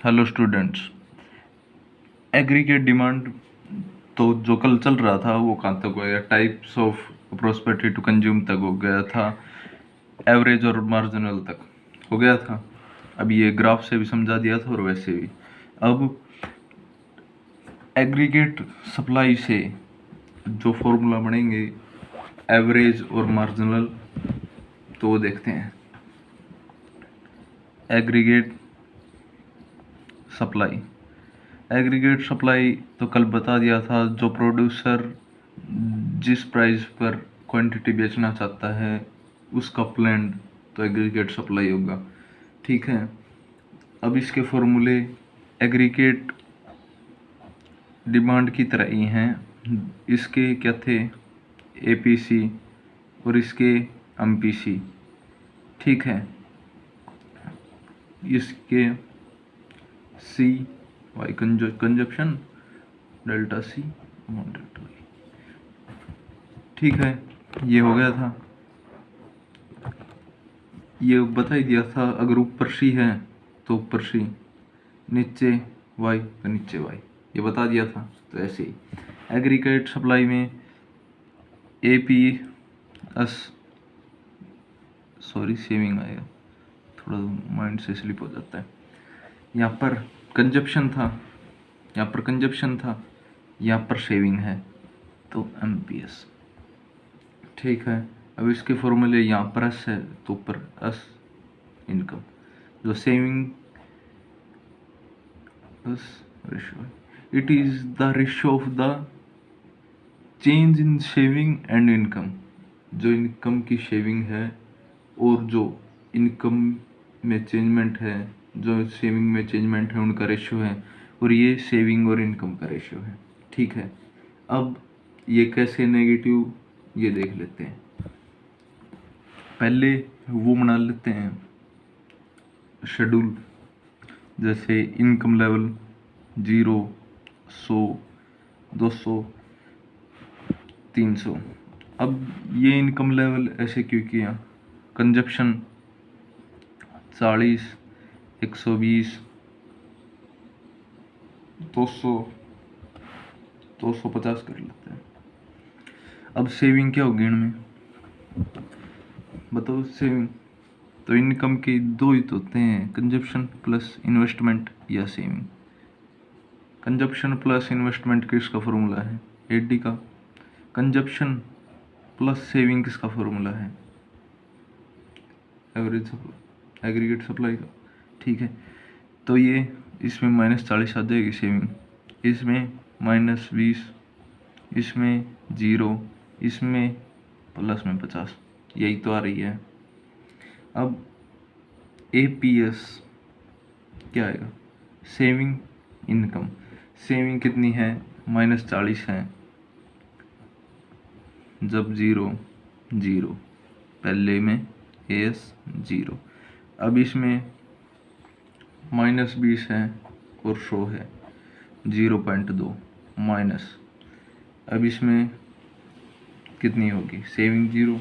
Hello students. Aggregate demand तो जो कल चल रहा था वो कहाँ तक हो गया? Types of prosperity to consume तक हो गया था, एवरेज और मार्जिनल तक हो गया था। अब ये ग्राफ से भी समझा दिया था और वैसे भी। अब एग्रीगेट सप्लाई से जो फॉर्मूला बनेंगे एवरेज और मार्जिनल, तो वो देखते हैं। एग्रीगेट सप्लाई, एग्रीगेट सप्लाई तो कल बता दिया था। जो प्रोड्यूसर जिस प्राइस पर क्वांटिटी बेचना चाहता है उसका प्लान तो एग्रीगेट सप्लाई होगा। ठीक है। अब इसके फॉर्मूले एग्रीगेट डिमांड की तरह ही हैं। इसके क्या थे? एपीसी और इसके एमपीसी। ठीक है। इसके C Y consumption delta C delta Y. ठीक है, ये हो गया था। ये बता ही दिया था, अगर ऊपर सी है तो ऊपर सी, नीचे वाई तो नीचे वाई, ये बता दिया था। तो ऐसे ही एग्रीगेट सप्लाई में A P S, sorry saving आएगा, थोड़ा माइंड से स्लिप हो जाता है। यहाँ पर कंजप्शन था, यहाँ पर कंजप्शन था, यहाँ पर सेविंग है, तो एम पी एस। ठीक है। अब इसके फॉर्मूले यहाँ पर एस है तो ऊपर एस इनकम, जो saving S ratio, it is the ratio of the change in shaving and income. जो इनकम की शेविंग है और जो इनकम में चेंजमेंट है, जो सेविंग में चेंजमेंट है, उनका रेशियो है। और ये सेविंग और इनकम का रेशियो है। ठीक है। अब ये कैसे नेगेटिव, ये देख लेते हैं। पहले वो बना लेते हैं शेड्यूल, जैसे इनकम लेवल 0, 100, 200, 300। अब ये इनकम लेवल ऐसे क्यों किया? कंजप्शन 40, 120, 200, 250 कर लेते हैं। अब सेविंग क्या होगी इनमें, बताओ? सेविंग तो इनकम के दो ही तो होते हैं, कंजप्शन प्लस इन्वेस्टमेंट या सेविंग। कंजप्शन प्लस इन्वेस्टमेंट किसका फॉर्मूला है? एडी का। कंजप्शन प्लस सेविंग किसका फॉर्मूला है? एवरेज एग्रीगेट सप्लाई का। ठीक है। तो ये इसमें -40 आ जाएगी सेविंग, इसमें -20, इसमें 0, इसमें प्लस में 50, यही तो आ रही है। अब एपीएस क्या आएगा? Saving income. सेविंग कितनी है? -40 है, जब 0, 0 पहले में एस 0। अब इसमें -20 है और 100 है, 0.2 माइनस। अब इसमें कितनी होगी? सेविंग 0,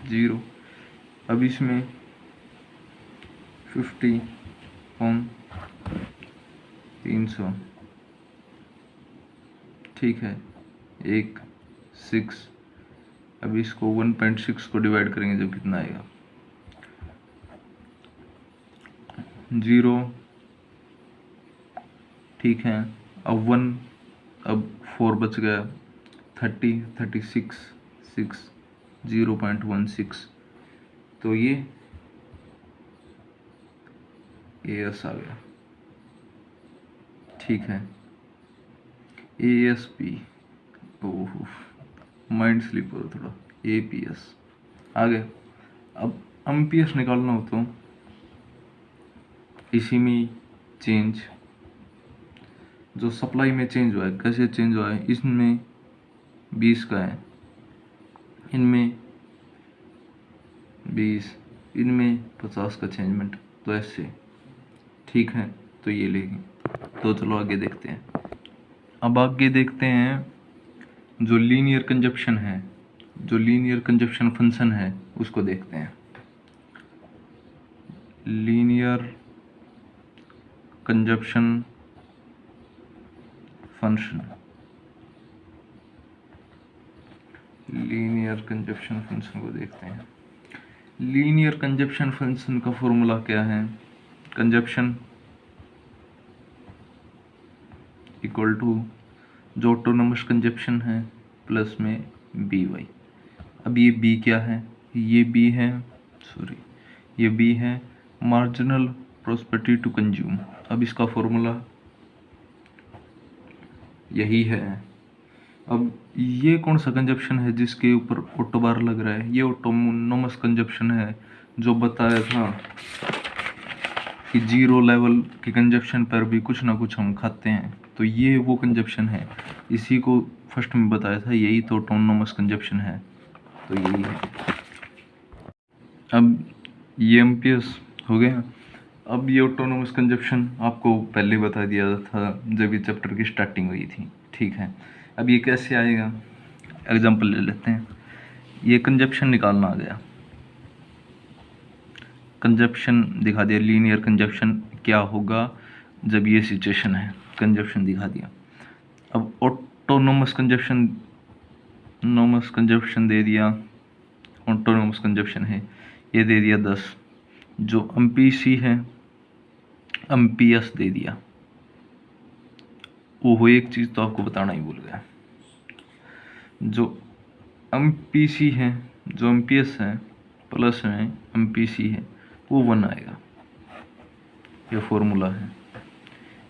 0। अब इसमें 50 कौन 300। ठीक है, 6। अब इसको 1.6 को डिवाइड करेंगे जब कितना आएगा? 0। ठीक है। अब 1, अब 4 बच गया, 30, 36, 6, 0.16। तो ये एस आ गया। ठीक है। ASP, ओह माइंड स्लिप हो थोड़ा। APS आ गया। अब MPS निकालना हो तो इसी में चेंज, जो सप्लाई में चेंज हुआ है, कैसे चेंज हुआ है? इसमें 20 का है, इनमें 20, इनमें 50 का चेंजमेंट, तो ऐसे। ठीक है। तो ये लेंगे। तो चलो आगे देखते हैं। अब आगे देखते हैं जो लीनियर कंजप्शन है, जो लीनियर कंजप्शन फंक्शन है उसको देखते हैं। Linear consumption function, linear consumption function को देखते हैं। लीनियर कंजप्शन फंक्शन का फॉर्मूला क्या है? कंजप्शन इक्वल टू जो ऑटोनोमस कंजप्शन है प्लस में बी वाई। अब ये बी क्या है? ये बी है, सॉरी, ये बी है मार्जिनल प्रॉस्पेरिटी टू कंज्यूम। अब इसका फॉर्मूला यही है। अब ये कौन सा कंजप्शन है जिसके ऊपर ऑटो बार लग रहा है? ये ऑटोनोमस कंजप्शन है जो बताया था कि जीरो लेवल के कंजप्शन पर भी कुछ ना कुछ हम खाते हैं। तो ये वो कंजप्शन है, इसी को फर्स्ट में बताया था, यही तो ऑटोनोमस कंजप्शन है। तो यही है। अब ये एमपीएस हो गया। अब ये ऑटोनोमस कंजप्शन आपको पहले बता दिया था जब ये चैप्टर की स्टार्टिंग हुई थी, ठीक है। अब ये कैसे आएगा? एग्जांपल ले लेते हैं। ये कंजप्शन निकालना आ गया, कंजप्शन दिखा दिया। लीनियर कंजप्शन क्या होगा जब ये सिचुएशन है, कंजप्शन दिखा दिया। अब ऑटोनोमस कंजप्शन, नोमस कंजप्शन दे दिया, ऑटोनोमस कंजप्शन है, ये दे दिया 10। जो एमपीसी है एमपीएस दे दिया। वो एक चीज़ तो आपको बताना ही भूल गया, जो एमपीसी है, जो एमपीएस है प्लस में एमपीसी है, वो 1 आएगा। ये फॉर्मूला है।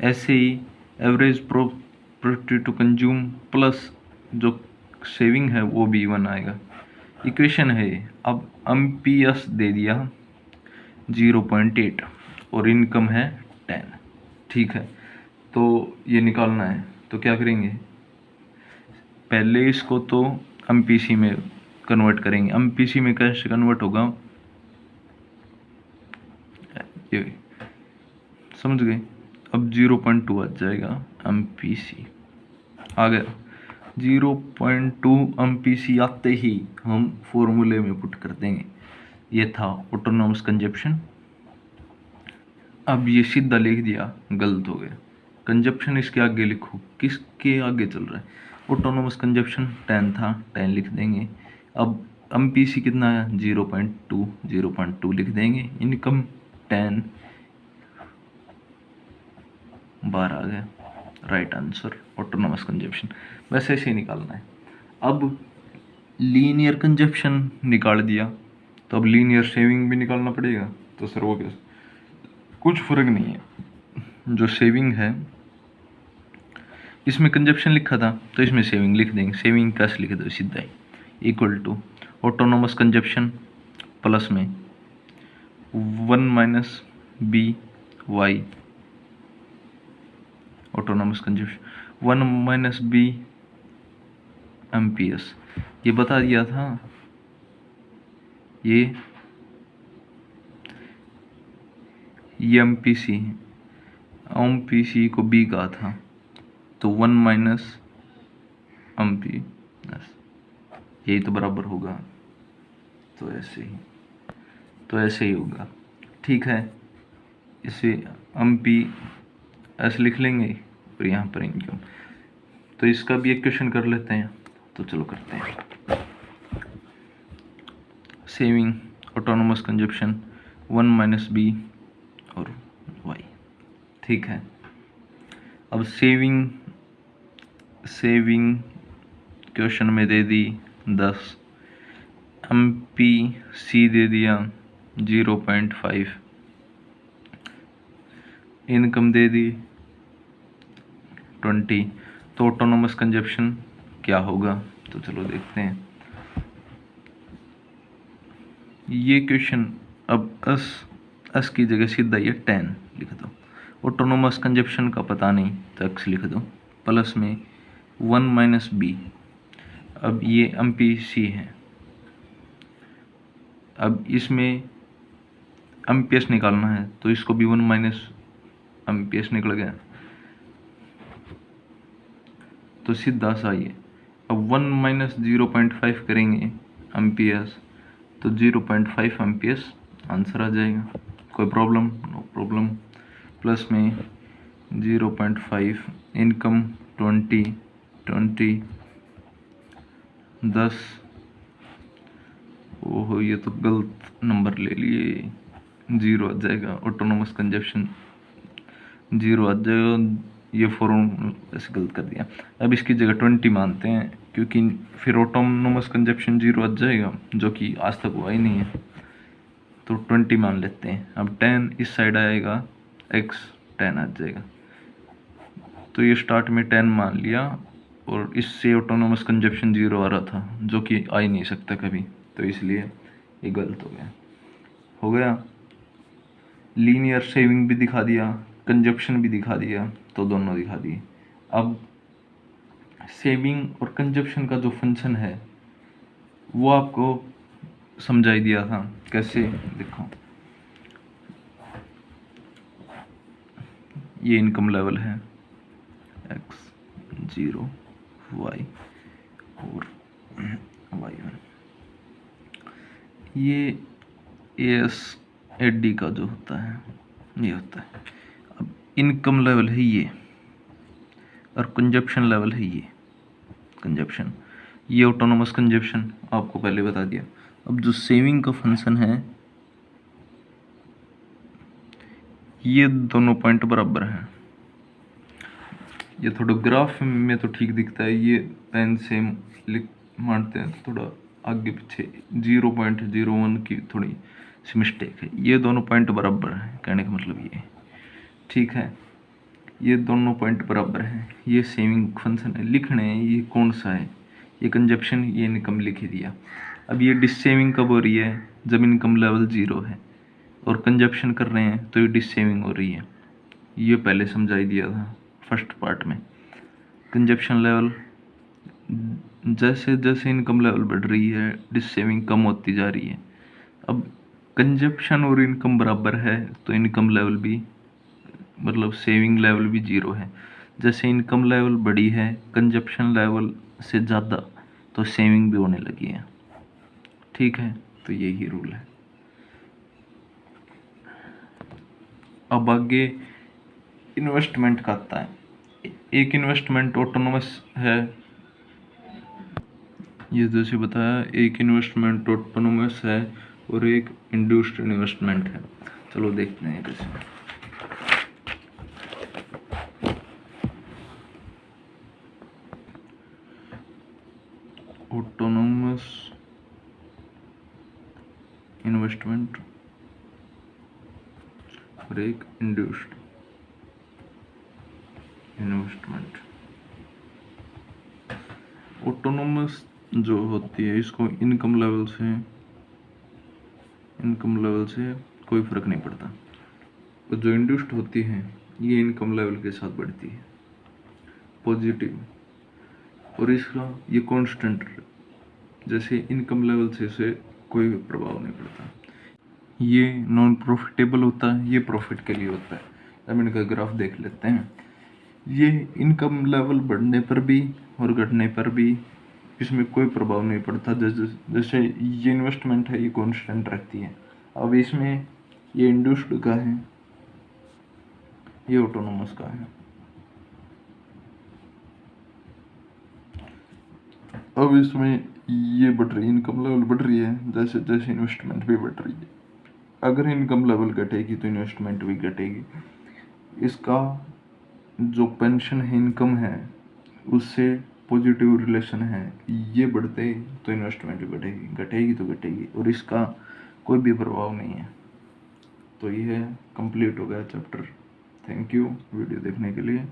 ऐसे ही average property to consume plus जो सेविंग है वो भी 1 आएगा। इक्वेशन है। अब एमपीएस दे दिया 0.8 और इनकम है 10, ठीक है। तो ये निकालना है, तो क्या करेंगे? पहले इसको तो एमपीसी में कन्वर्ट करेंगे। एमपीसी में कैसे कन्वर्ट होगा ये समझ गए? अब 0.2 आ जाएगा, एमपीसी आ गया। 0.2 एमपीसी आते ही हम फॉर्मूले में पुट कर देंगे। ये था ऑटोनोमस कंजप्शन। अब ये सीधा लिख दिया, गलत हो गया। कंजप्शन इसके आगे लिखो, किसके आगे चल रहा है? ऑटोनोमस कंजप्शन 10 था, 10 लिख देंगे। अब एमपीसी कितना है? 0.2, 0.2 लिख देंगे। इनकम 10, 12 आ गया। Right answer autonomous consumption. बस ऐसे ही निकालना है। अब लीनियर कंजप्शन निकाल दिया, तो अब लीनियर सेविंग भी निकालना पड़ेगा। तो सर वो कैसे? कुछ फर्क नहीं है। जो सेविंग है, इसमें कंजप्शन लिखा था तो इसमें सेविंग लिख देंगे। सेविंग कैसे लिख दो? सीधा ही equal to autonomous consumption plus में 1 minus B Y, autonomous consumption 1 minus B MPS. ये बता दिया था, ये एमपीसी है, एमपीसी को बी कहा था, तो 1 माइनस एमपी, यही तो बराबर होगा। तो ऐसे ही होगा, ठीक है। इसे एमपी ऐसे लिख लेंगे और यहाँ पर इनकम। तो इसका भी एक क्वेश्चन कर लेते हैं, तो चलो करते हैं। Saving autonomous consumption 1 minus B और वाई, ठीक है। अब सेविंग क्वेश्चन में दे दी 10, एमपीसी दे दिया 0.5, इनकम दे दी 20। तो ऑटोनोमस कंजप्शन क्या होगा? तो चलो देखते हैं। ये क्वेश्चन अब एस की जगह सीधा ये 10 लिख दो। ऑटोनोमस कंजप्शन का पता नहीं तो एक्स लिख दो, प्लस में 1 माइनस बी। अब ये एमपीसी है। अब इसमें एमपीएस निकालना है, तो इसको भी 1 माइनस एमपीएस निकल गया, तो सीधा सा ये। अब 1 माइनस 0.5 करेंगे एमपीएस, तो 0.5 एमपीएस आंसर आ जाएगा। कोई प्रॉब्लम? No problem. प्लस में 0.5, इनकम 20, 10। ओहो, ये तो गलत नंबर ले लिए, 0 आ जाएगा। ऑटोनोमस कंजप्शन 0 आ जाएगा, ये फॉर्म ऐसे गलत कर दिया। अब इसकी जगह 20 मानते हैं, क्योंकि फिर ऑटोनोमस कंजप्शन 0 आ जाएगा, जो कि आज तक हुआ ही नहीं है, तो 20 मान लेते हैं। अब 10 इस साइड आएगा, x 10 आ जाएगा। तो ये स्टार्ट में 10 मान लिया, और इससे ऑटोनोमस कंजप्शन 0 आ रहा था, जो कि आ ही नहीं सकता कभी, तो इसलिए ये गलत हो गया। लीनियर सेविंग भी दिखा दिया, कंजप्शन भी दिखा दिया, तो दोनों दिखा दिए। अब सेविंग और कंजप्शन का जो फंक्शन है वो आपको समझाई दिया था। कैसे, देखो, ये इनकम लेवल है x 0 y और y1, ये AS/AD का जो होता है ये होता है। अब इनकम लेवल है ये, और कंजप्शन लेवल है ये, कंजप्शन, ये ऑटोनोमस कंजप्शन आपको पहले बता दिया। अब जो सेविंग का फंक्शन है, ये दोनों पॉइंट बराबर हैं। ये थोड़ा ग्राफ में तो ठीक दिखता है, ये पेन से लिख मानते हैं तो थोड़ा आगे पीछे 0.01 की थोड़ी सी मिस्टेक है। ये दोनों पॉइंट बराबर हैं, कहने का मतलब ये, ठीक है, ये दोनों पॉइंट बराबर हैं। ये सेविंग फंक्शन है, लिखने हैं ये कौन सा है, ये कंजप्शन, ये इनकम लिख दिया। अब ये डिससेविंग कब हो रही है, जब इनकम लेवल 0 है, और कंजप्शन कर रहे हैं तो ये डिससेविंग हो रही है। ये पहले समझाई दिया था फर्स्ट पार्ट में। कंजप्शन लेवल, जैसे जैसे इनकम लेवल बढ़ रही है डिससेविंग कम होती जा रही है। अब कंजप्शन और इनकम बराबर है तो इनकम लेवल भी, मतलब सेविंग लेवल भी 0 है। जैसे इनकम लेवल बढ़ी है कंजप्शन लेवल से ज़्यादा, तो सेविंग भी होने लगी है, ठीक है, तो यही रूल है। अब आगे इन्वेस्टमेंट का आता है। एक इन्वेस्टमेंट ऑटोनोमस है, ये जैसे बताया, एक इन्वेस्टमेंट ऑटोनोमस है और एक इंड्यूस्ड इन्वेस्टमेंट है। चलो देखते हैं कैसे। ऑटोनोमस इन्वेस्टमेंट और एक इंड्यूस्ड इन्वेस्टमेंट। ऑटोनोमस जो होती है, इसको इनकम लेवल से कोई फर्क नहीं पड़ता, और जो इंड्यूस्ड होती है ये इनकम लेवल के साथ बढ़ती है, पॉजिटिव, और इसका ये कांस्टेंट, जैसे इनकम लेवल से कोई प्रभाव नहीं पड़ता। ये नॉन प्रॉफिटेबल होता है, ये प्रॉफिट के लिए होता है। अब इनका ग्राफ देख लेते हैं। ये इनकम लेवल बढ़ने पर भी और घटने पर भी इसमें कोई प्रभाव नहीं पड़ता। जैसे ये इन्वेस्टमेंट है, ये कांस्टेंट रहती है। अब इसमें ये इंड्यूस्ड का है, ये ऑटोनोमस का है। अब इसमें ये बढ़ रही है, इनकम लेवल बढ़ रही है, जैसे जैसे इन्वेस्टमेंट भी बढ़ रही है। अगर इनकम लेवल घटेगी तो इन्वेस्टमेंट भी घटेगी। इसका जो पेंशन है, इनकम है, उससे पॉजिटिव रिलेशन है। ये बढ़ते तो इन्वेस्टमेंट भी बढ़ेगी, घटेगी तो घटेगी, और इसका कोई भी प्रभाव नहीं है। तो ये कंप्लीट हो गया चैप्टर। थैंक यू वीडियो देखने के लिए,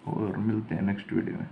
और मिलते हैं नेक्स्ट वीडियो में।